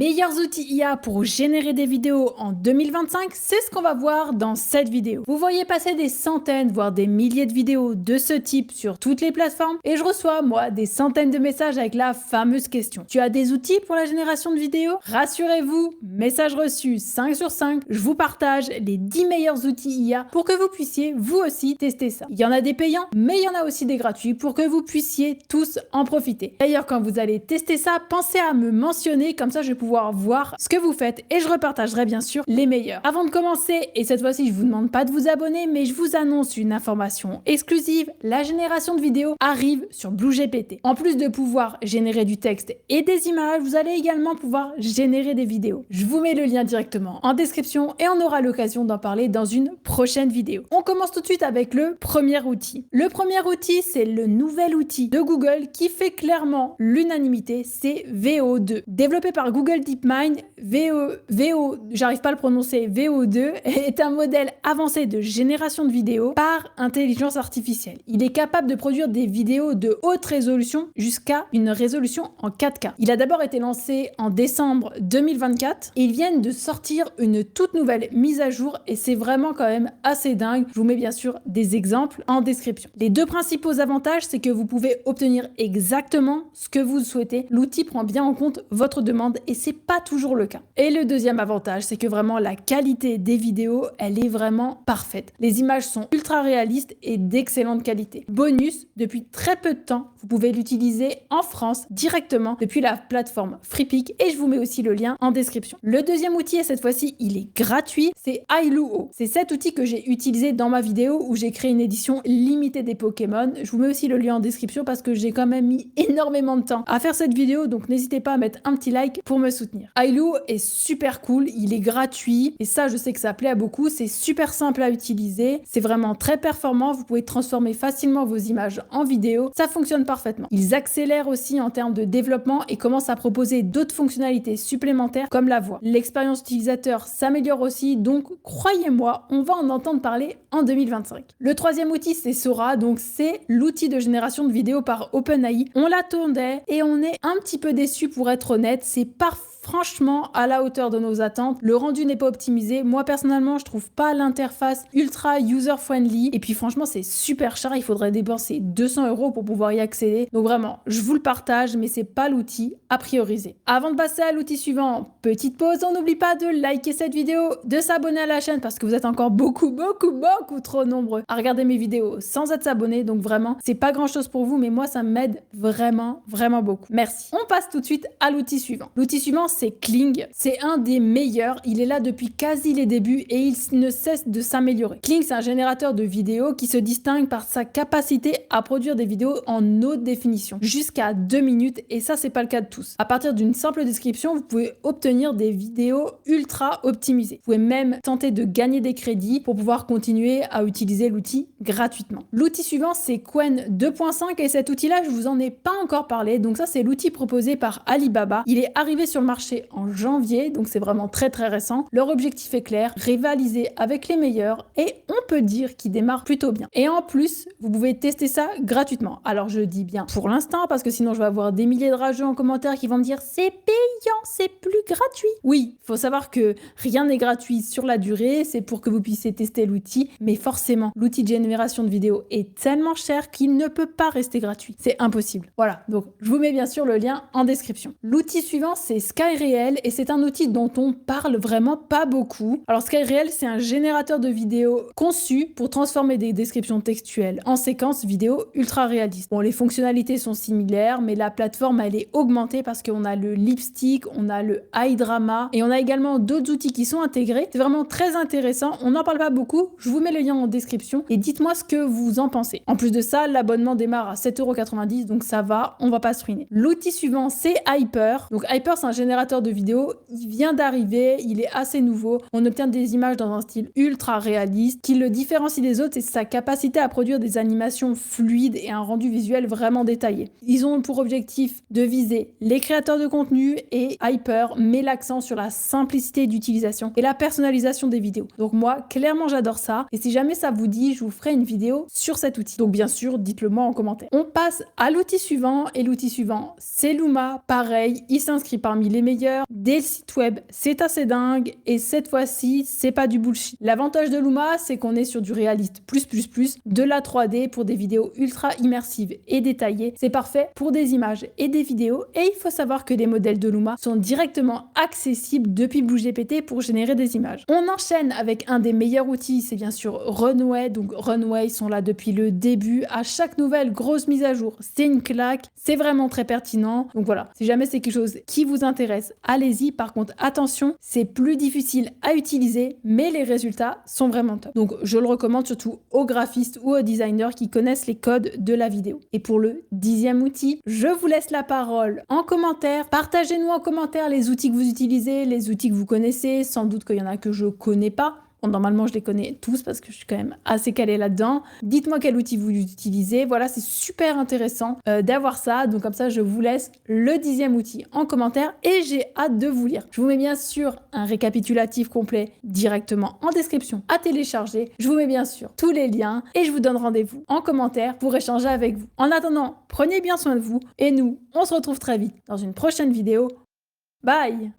meilleurs outils IA pour générer des vidéos en 2025, c'est ce qu'on va voir dans cette vidéo. Vous voyez passer des centaines, voire des milliers de vidéos de ce type sur toutes les plateformes et je reçois, moi, des centaines de messages avec la fameuse question. Tu as des outils pour la génération de vidéos? Rassurez-vous, message reçu 5 sur 5, je vous partage les 10 meilleurs outils IA pour que vous puissiez vous aussi tester ça. Il y en a des payants, mais il y en a aussi des gratuits pour que vous puissiez tous en profiter. D'ailleurs, quand vous allez tester ça, pensez à me mentionner, comme ça je vais pouvoir voir ce que vous faites et je repartagerai bien sûr les meilleurs. Avant de commencer, et cette fois-ci je vous demande pas de vous abonner, mais je vous annonce une information exclusive, la génération de vidéos arrive sur BlueGPT. En plus de pouvoir générer du texte et des images, vous allez également pouvoir générer des vidéos. Je vous mets le lien directement en description et on aura l'occasion d'en parler dans une prochaine vidéo. On commence tout de suite avec le premier outil. Le premier outil, c'est le nouvel outil de Google qui fait clairement l'unanimité, c'est VO2. Développé par Google DeepMind, j'arrive pas à le prononcer, VO2 est un modèle avancé de génération de vidéos par intelligence artificielle. Il est capable de produire des vidéos de haute résolution jusqu'à une résolution en 4K. Il a d'abord été lancé en décembre 2024 et ils viennent de sortir une toute nouvelle mise à jour et c'est vraiment quand même assez dingue. Je vous mets bien sûr des exemples en description. Les deux principaux avantages, c'est que vous pouvez obtenir exactement ce que vous souhaitez. L'outil prend bien en compte votre demande et c'est pas toujours le cas. Et le deuxième avantage, c'est que vraiment la qualité des vidéos, elle est vraiment parfaite. Les images sont ultra réalistes et d'excellente qualité. Bonus, depuis très peu de temps, vous pouvez l'utiliser en France directement depuis la plateforme Freepik et je vous mets aussi le lien en description. Le deuxième outil, et cette fois-ci, il est gratuit, c'est Ailuo. C'est cet outil que j'ai utilisé dans ma vidéo où j'ai créé une édition limitée des Pokémon. Je vous mets aussi le lien en description parce que j'ai quand même mis énormément de temps à faire cette vidéo, donc n'hésitez pas à mettre un petit like pour me soutenir. Ailuo est super cool, il est gratuit et ça, je sais que ça plaît à beaucoup. C'est super simple à utiliser, c'est vraiment très performant. Vous pouvez transformer facilement vos images en vidéo. Ça fonctionne parfaitement. Ils accélèrent aussi en termes de développement et commencent à proposer d'autres fonctionnalités supplémentaires comme la voix. L'expérience utilisateur s'améliore aussi, donc croyez-moi, on va en entendre parler en 2025. Le troisième outil, c'est Sora, donc c'est l'outil de génération de vidéos par OpenAI. On l'attendait et on est un petit peu déçu pour être honnête, c'est parfait. Franchement, à la hauteur de nos attentes, le rendu n'est pas optimisé. Moi, personnellement, je trouve pas l'interface ultra user-friendly. Et puis, franchement, c'est super cher. Il faudrait dépenser 200 € pour pouvoir y accéder. Donc, vraiment, je vous le partage, mais c'est pas l'outil à prioriser. Avant de passer à l'outil suivant, petite pause. On n'oublie pas de liker cette vidéo, de s'abonner à la chaîne parce que vous êtes encore beaucoup trop nombreux à regarder mes vidéos sans être abonné. Donc, vraiment, c'est pas grand chose pour vous, mais moi, ça m'aide vraiment beaucoup. Merci. On passe tout de suite à l'outil suivant. L'outil suivant, c'est Kling. C'est un des meilleurs. Il est là depuis quasi les débuts et il ne cesse de s'améliorer. Kling, c'est un générateur de vidéos qui se distingue par sa capacité à produire des vidéos en haute définition, jusqu'à 2 minutes, et ça, c'est pas le cas de tous. À partir d'une simple description, vous pouvez obtenir des vidéos ultra optimisées. Vous pouvez même tenter de gagner des crédits pour pouvoir continuer à utiliser l'outil gratuitement. L'outil suivant, c'est Qwen 2.5 et cet outil-là, je vous en ai pas encore parlé. Donc ça, c'est l'outil proposé par Alibaba. Il est arrivé sur le marché en janvier, donc c'est vraiment très récent. Leur objectif est clair, rivaliser avec les meilleurs et on peut dire qu'ils démarrent plutôt bien. Et en plus, vous pouvez tester ça gratuitement. Alors je dis bien pour l'instant parce que sinon je vais avoir des milliers de rageux en commentaire qui vont me dire c'est payant, c'est plus gratuit. Oui, faut savoir que rien n'est gratuit sur la durée, c'est pour que vous puissiez tester l'outil, mais forcément, l'outil de génération de vidéos est tellement cher qu'il ne peut pas rester gratuit. C'est impossible. Voilà, donc je vous mets bien sûr le lien en description. L'outil suivant, c'est SkyReal et c'est un outil dont on parle vraiment pas beaucoup. Alors SkyReal, c'est un générateur de vidéos conçu pour transformer des descriptions textuelles en séquences vidéo ultra réalistes. Bon, les fonctionnalités sont similaires, mais la plateforme, elle est augmentée parce qu'on a le lipstick, on a le iDrama et on a également d'autres outils qui sont intégrés. C'est vraiment très intéressant. On n'en parle pas beaucoup. Je vous mets le lien en description et dites-moi ce que vous en pensez. En plus de ça, l'abonnement démarre à 7,90 €, donc ça va, on va pas se ruiner. L'outil suivant, c'est Hyper. Donc Hyper, c'est un générateur de vidéos, il vient d'arriver, il est assez nouveau, on obtient des images dans un style ultra réaliste. Qui le différencie des autres, c'est sa capacité à produire des animations fluides et un rendu visuel vraiment détaillé. Ils ont pour objectif de viser les créateurs de contenu et Hyper met l'accent sur la simplicité d'utilisation et la personnalisation des vidéos. Donc moi, clairement, j'adore ça et si jamais ça vous dit, je vous ferai une vidéo sur cet outil. Donc bien sûr, dites-le moi en commentaire. On passe à l'outil suivant et l'outil suivant, c'est Luma. Pareil, il s'inscrit parmi les meilleurs, des sites web, c'est assez dingue, et cette fois-ci, c'est pas du bullshit. L'avantage de Luma, c'est qu'on est sur du réaliste plus, de la 3D pour des vidéos ultra immersives et détaillées. C'est parfait pour des images et des vidéos, et il faut savoir que les modèles de Luma sont directement accessibles depuis BlueGPT pour générer des images. On enchaîne avec un des meilleurs outils, c'est bien sûr Runway. Donc Runway, ils sont là depuis le début. À chaque nouvelle grosse mise à jour, c'est une claque. C'est vraiment très pertinent. Donc voilà, si jamais c'est quelque chose qui vous intéresse, allez-y. Par contre, attention, c'est plus difficile à utiliser, mais les résultats sont vraiment top. Donc je le recommande surtout aux graphistes ou aux designers qui connaissent les codes de la vidéo. Et pour le 10e outil, je vous laisse la parole en commentaire. Partagez-nous en commentaire les outils que vous utilisez, les outils que vous connaissez. Sans doute qu'il y en a que je connais pas. Bon, normalement, je les connais tous parce que je suis quand même assez calée là-dedans. Dites-moi quel outil vous utilisez. Voilà, c'est super intéressant d'avoir ça. Donc comme ça, je vous laisse le 10e outil en commentaire et j'ai hâte de vous lire. Je vous mets bien sûr un récapitulatif complet directement en description à télécharger. Je vous mets bien sûr tous les liens et je vous donne rendez-vous en commentaire pour échanger avec vous. En attendant, prenez bien soin de vous et nous, on se retrouve très vite dans une prochaine vidéo. Bye!